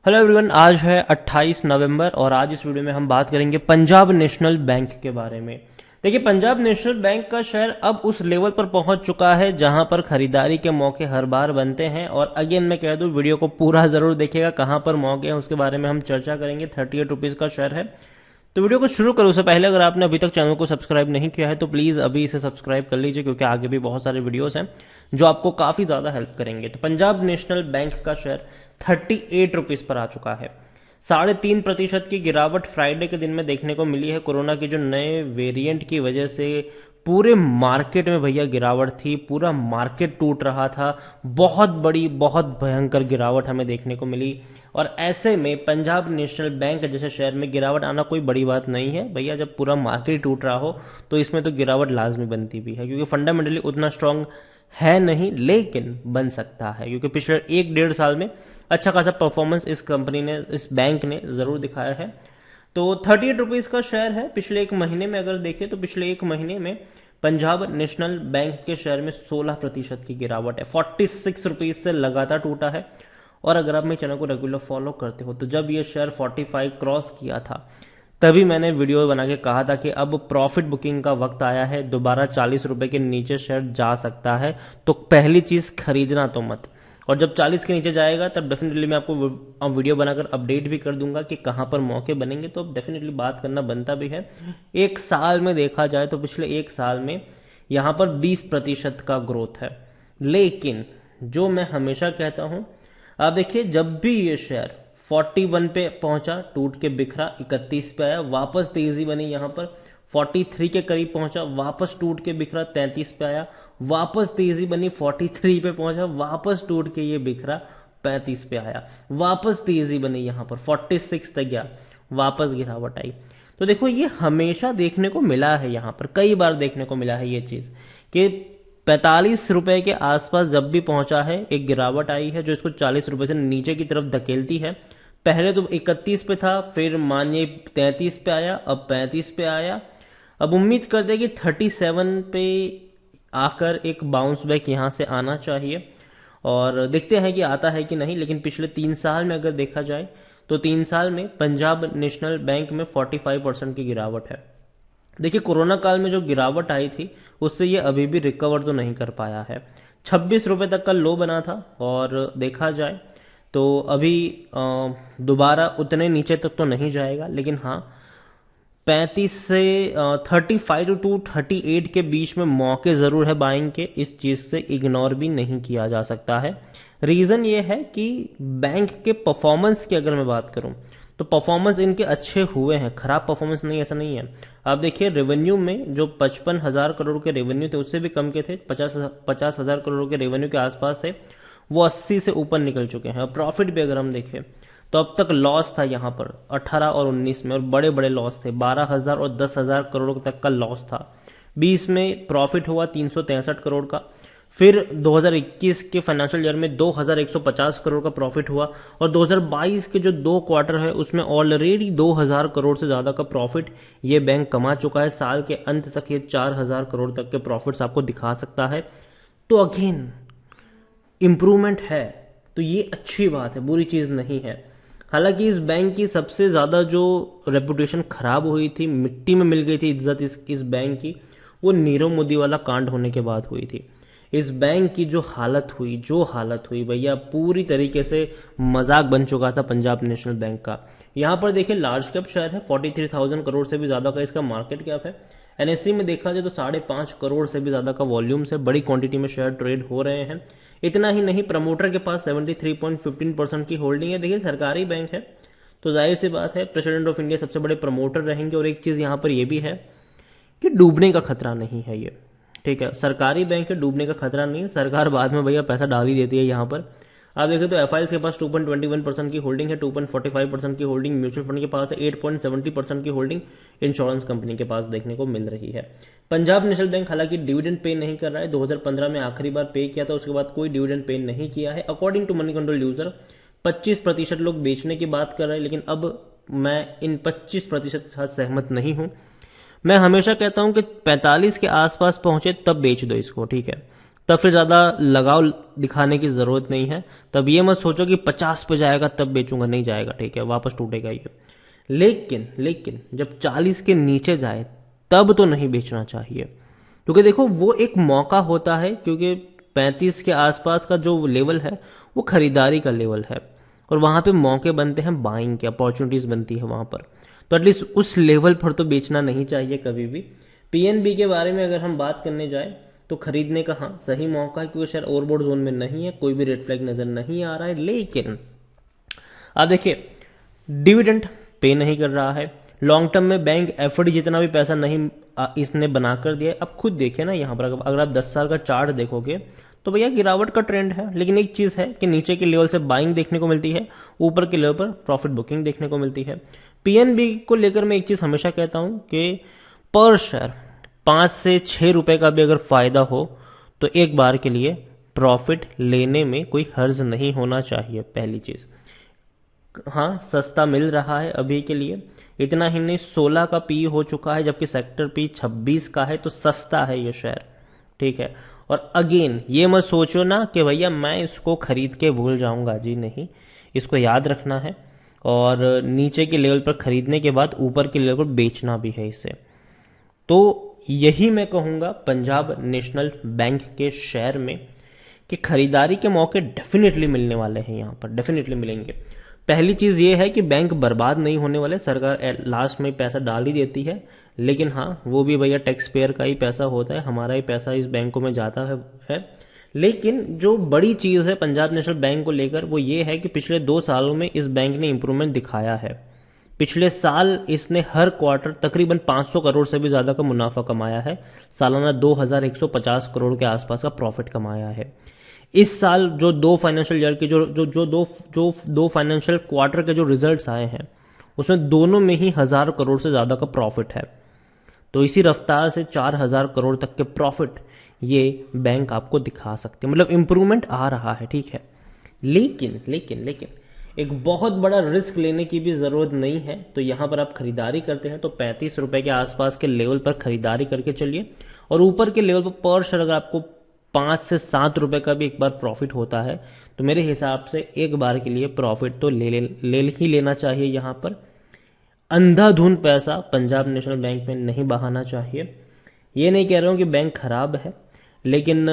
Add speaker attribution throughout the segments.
Speaker 1: Hello everyone, आज है 28 नवंबर और आज इस वीडियो में हम बात करेंगे पंजाब नेशनल बैंक के बारे में। देखिए, पंजाब नेशनल बैंक का शेयर अब उस लेवल पर पहुंच चुका है जहां पर खरीदारी के मौके हर बार बनते हैं। और अगेन मैं कह दूं, वीडियो को पूरा जरूर देखिएगा, कहां पर मौके हैं उसके बारे में हम चर्चा करेंगे। 38 रुपीज का शेयर है। तो वीडियो को शुरू करूं उससे पहले अगर आपने अभी तक चैनल को सब्सक्राइब नहीं किया है तो प्लीज़ अभी इसे सब्सक्राइब कर लीजिए, क्योंकि आगे भी बहुत सारे वीडियोस हैं जो आपको काफ़ी ज़्यादा हेल्प करेंगे। तो पंजाब नेशनल बैंक का शेयर 38 रुपीज़ पर आ चुका है। 3.5% की गिरावट फ्राइडे के दिन में देखने को मिली है। कोरोना के जो नए वेरिएंट की वजह से पूरे मार्केट में भैया गिरावट थी, पूरा मार्केट टूट रहा था। बहुत बड़ी, बहुत भयंकर गिरावट हमें देखने को मिली। और ऐसे में पंजाब नेशनल बैंक जैसे शेयर में गिरावट आना कोई बड़ी बात नहीं है भैया। जब पूरा मार्केट टूट रहा हो तो इसमें तो गिरावट लाजमी बनती भी है, क्योंकि फंडामेंटली उतना स्ट्रांग है नहीं, लेकिन बन सकता है क्योंकि पिछले 1-1.5 साल में अच्छा खासा परफॉर्मेंस इस कंपनी ने, इस बैंक ने जरूर दिखाया है। तो 38 रुपीज का शेयर है। पिछले एक महीने में अगर देखें तो पिछले एक महीने में पंजाब नेशनल बैंक के शेयर में 16% की गिरावट है। 46 रुपीज से लगातार टूटा है। और अगर आप मेरे चैनल को रेगुलर फॉलो करते हो तो जब ये शेयर 45 क्रॉस किया था तभी मैंने वीडियो बना के कहा था कि अब प्रॉफिट बुकिंग का वक्त आया है, दोबारा 40 रुपए के नीचे शेयर जा सकता है। तो पहली चीज, खरीदना तो मत। और जब 40 के नीचे जाएगा तब डेफिनेटली मैं आपको वीडियो बनाकर अपडेट भी कर दूंगा कि कहां पर मौके बनेंगे। तो अब डेफिनेटली बात करना बनता भी है। एक साल में देखा जाए तो पिछले एक साल में यहां पर 20% का ग्रोथ है। लेकिन जो मैं हमेशा कहता हूं, आप देखिए, जब भी ये शेयर 41 पे पहुंचा, टूट के बिखरा, 31 पे आया, वापस तेजी बनी, यहां पर 43 के करीब पहुंचा, वापस टूट के बिखरा, 33 पे आया, वापस तेजी बनी, 43 पे पहुंचा, वापस टूट के ये बिखरा, 35 पे आया, वापस तेजी बनी, यहां पर 46 तक गया, वापस गिरावट आई। तो देखो, ये हमेशा देखने को मिला है, यहां पर कई बार देखने को मिला है ये चीज कि 45 रुपए के आसपास जब भी पहुंचा है एक गिरावट आई है जो इसको 40 रुपए से नीचे की तरफ धकेलती है। पहले तो 31 पे था, फिर मानिए 33 पे आया, अब 35 पे आया। अब उम्मीद करते हैं कि 37 पे आकर एक बाउंस बैक यहां से आना चाहिए। और देखते हैं कि आता है कि नहीं। लेकिन पिछले 3 साल में अगर देखा जाए तो 3 साल में पंजाब नेशनल बैंक में 45% की गिरावट है। देखिए, कोरोना काल में जो गिरावट आई थी उससे ये अभी भी रिकवर तो नहीं कर पाया है। 26 रुपए तक का लो बना था और देखा जाए तो अभी दोबारा उतने नीचे तक तो नहीं जाएगा, लेकिन हाँ, 35 से 35 टू 38 के बीच में मौके जरूर है बाइंग के। इस चीज से इग्नोर भी नहीं किया जा सकता है। रीजन ये है कि बैंक के परफॉर्मेंस की अगर मैं बात करूं तो परफॉर्मेंस इनके अच्छे हुए हैं, खराब परफॉर्मेंस नहीं, ऐसा नहीं है। आप देखिए, रेवेन्यू में जो 55,000 करोड़ के रेवेन्यू थे उससे भी कम के थे, 50,000 करोड़ के रेवेन्यू के आसपास थे, वो 80 से ऊपर निकल चुके हैं। और प्रॉफिट भी अगर हम देखें तो अब तक लॉस था यहाँ पर 18 और 19 में, और बड़े बड़े लॉस थे, 12,000 और 10,000 करोड़ तक का लॉस था। 20 में प्रॉफिट हुआ 363 करोड़ का। फिर 2021 के फाइनेंशियल ईयर में 2,150 करोड़ का प्रॉफिट हुआ। और 2022 के जो 2 क्वार्टर है उसमें ऑलरेडी 2,000 करोड़ से ज्यादा का प्रॉफिट ये बैंक कमा चुका है। साल के अंत तक ये 4,000 करोड़ तक के प्रॉफिट्स आपको दिखा सकता है। तो अगेन इंप्रूवमेंट है, तो ये अच्छी बात है, बुरी चीज नहीं है। हालांकि इस बैंक की सबसे ज्यादा जो रेपुटेशन खराब हुई थी, मिट्टी में मिल गई थी इज्जत इस बैंक की, वो नीरव मोदी वाला कांड होने के बाद हुई थी। इस बैंक की जो हालत हुई भैया, पूरी तरीके से मजाक बन चुका था पंजाब नेशनल बैंक का। यहां पर देखिए, लार्ज कैप शेयर है, 43,000 करोड़ से भी ज्यादा का इसका मार्केट कैप है। एनएससी में देखा जाए तो 5.5 करोड़ से भी ज्यादा का वॉल्यूम से बड़ी क्वांटिटी में शेयर ट्रेड हो रहे हैं। इतना ही नहीं, प्रमोटर के पास 73.15% की होल्डिंग है। देखिए, सरकारी बैंक है तो जाहिर सी बात है प्रेसिडेंट ऑफ इंडिया सबसे बड़े प्रमोटर रहेंगे। और एक चीज यहां पर यह भी है कि डूबने का खतरा नहीं है ये, ठीक है। सरकारी बैंक है, डूबने का खतरा नहीं है। सरकार बाद में भैया पैसा डाल ही देती है यहां पर। आप देखें तो एफआईएल्स के पास 2.21% की होल्डिंग है, 2.45% की होल्डिंग म्यूचुअल फंड के पास है, 8.70% की होल्डिंग इंश्योरेंस कंपनी के पास देखने को मिल रही है। पंजाब नेशनल बैंक हालांकि डिविडेंड पे नहीं कर रहा है। 2015 में आखिरी बार पे किया था, उसके बाद कोई डिविडेंड पे नहीं किया है। According to Moneycontrol user 25% लोग बेचने की बात कर रहे हैं, लेकिन अब मैं इन 25% के साथ सहमत नहीं हूं। मैं हमेशा कहता हूं कि 45 के आसपास पहुंचे तब बेच दो इसको, ठीक है। तब फिर ज़्यादा लगाव दिखाने की ज़रूरत नहीं है। तब ये मत सोचो कि 50 पे जाएगा तब बेचूंगा, नहीं जाएगा, ठीक है, वापस टूटेगा ये। लेकिन जब 40 के नीचे जाए तब तो नहीं बेचना चाहिए, क्योंकि देखो वो एक मौका होता है, क्योंकि 35 के आसपास का जो लेवल है वो खरीदारी का लेवल है और वहां पे मौके बनते हैं, बाइंग की अपॉर्चुनिटीज बनती है वहां पर। तो एटलीस्ट उस लेवल पर तो बेचना नहीं चाहिए कभी भी। पीएनबी के बारे में अगर हम बात करने जाए तो खरीदने का हाँ सही मौका है, क्योंकि शेयर ओवरबॉट जोन में नहीं है, कोई भी रेड फ्लैग नजर नहीं आ रहा है। लेकिन आप देखिए डिविडेंड पे नहीं कर रहा है, लॉन्ग टर्म में बैंक एफडी जितना भी पैसा नहीं इसने बनाकर दिया है। अब खुद देखिए ना, यहाँ पर अगर आप 10 साल का चार्ट देखोगे तो भैया गिरावट का ट्रेंड है। लेकिन एक चीज है कि नीचे के लेवल से बाइंग देखने को मिलती है, ऊपर के लेवल पर प्रॉफिट बुकिंग देखने को मिलती है। पीएनबी को लेकर मैं एक चीज हमेशा कहता हूं कि पर शेयर 5 से 6 रुपए का भी अगर फायदा हो तो एक बार के लिए प्रॉफिट लेने में कोई हर्ज नहीं होना चाहिए, पहली चीज। हाँ सस्ता मिल रहा है अभी के लिए, इतना ही नहीं 16 का पी हो चुका है, जबकि सेक्टर पी 26 का है, तो सस्ता है ये शेयर, ठीक है। और अगेन ये मत सोचो ना कि भैया मैं इसको खरीद के भूल जाऊंगा, जी नहीं, इसको याद रखना है और नीचे के लेवल पर खरीदने के बाद ऊपर के लेवल पर बेचना भी है इसे। तो यही मैं कहूंगा पंजाब नेशनल बैंक के शेयर में कि खरीदारी के मौके डेफिनेटली मिलने वाले हैं, यहाँ पर डेफिनेटली मिलेंगे। पहली चीज ये है कि बैंक बर्बाद नहीं होने वाले, सरकार लास्ट में पैसा डाल ही देती है, लेकिन हाँ वो भी भैया टैक्स पेयर का ही पैसा होता है, हमारा ही पैसा इस बैंकों में जाता है। लेकिन जो बड़ी चीज है पंजाब नेशनल बैंक को लेकर वो ये है कि पिछले 2 सालों में इस बैंक ने इंप्रूवमेंट दिखाया है। पिछले साल इसने हर क्वार्टर तकरीबन 500 करोड़ से भी ज्यादा का मुनाफा कमाया है, सालाना 2150 करोड़ के आसपास का प्रॉफिट कमाया है। इस साल जो 2 फाइनेंशियल ईयर के दो फाइनेंशियल क्वार्टर के जो रिजल्ट्स आए हैं उसमें दोनों में ही 1000 करोड़ से ज्यादा का प्रॉफिट है। तो इसी रफ्तार से 4000 करोड़ तक के प्रॉफिट ये बैंक आपको दिखा सकते हैं, मतलब इंप्रूवमेंट आ रहा है, ठीक है। लेकिन एक बहुत बड़ा रिस्क लेने की भी जरूरत नहीं है। तो यहां पर आप खरीदारी करते हैं तो 35 रुपए के आसपास के लेवल पर खरीदारी करके चलिए, और ऊपर के लेवल पर शेयर अगर आपको 5 से 7 रुपए का भी एक बार प्रॉफिट होता है तो मेरे हिसाब से एक बार के लिए प्रॉफिट तो ले ही लेना चाहिए। यहाँ पर अंधाधुंध पैसा पंजाब नेशनल बैंक में नहीं बहाना चाहिए। ये नहीं कह रहा हूँ कि बैंक खराब है, लेकिन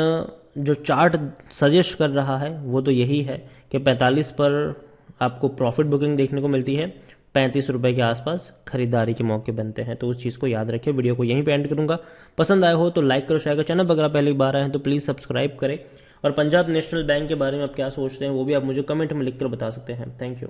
Speaker 1: जो चार्ट सजेस्ट कर रहा है वो तो यही है कि 45 पर आपको प्रॉफिट बुकिंग देखने को मिलती है, 35 रुपए के आसपास खरीदारी के मौके बनते हैं। तो उस चीज़ को याद रखिए। वीडियो को यहीं पे एंड करूंगा, पसंद आया हो तो लाइक करो, शेयर करो, चैनल पर अगर आप पहली बार आए हैं तो प्लीज़ सब्सक्राइब करें। और पंजाब नेशनल बैंक के बारे में आप क्या सोचते हैं वो भी आप मुझे कमेंट में लिखकर बता सकते हैं। Thank you.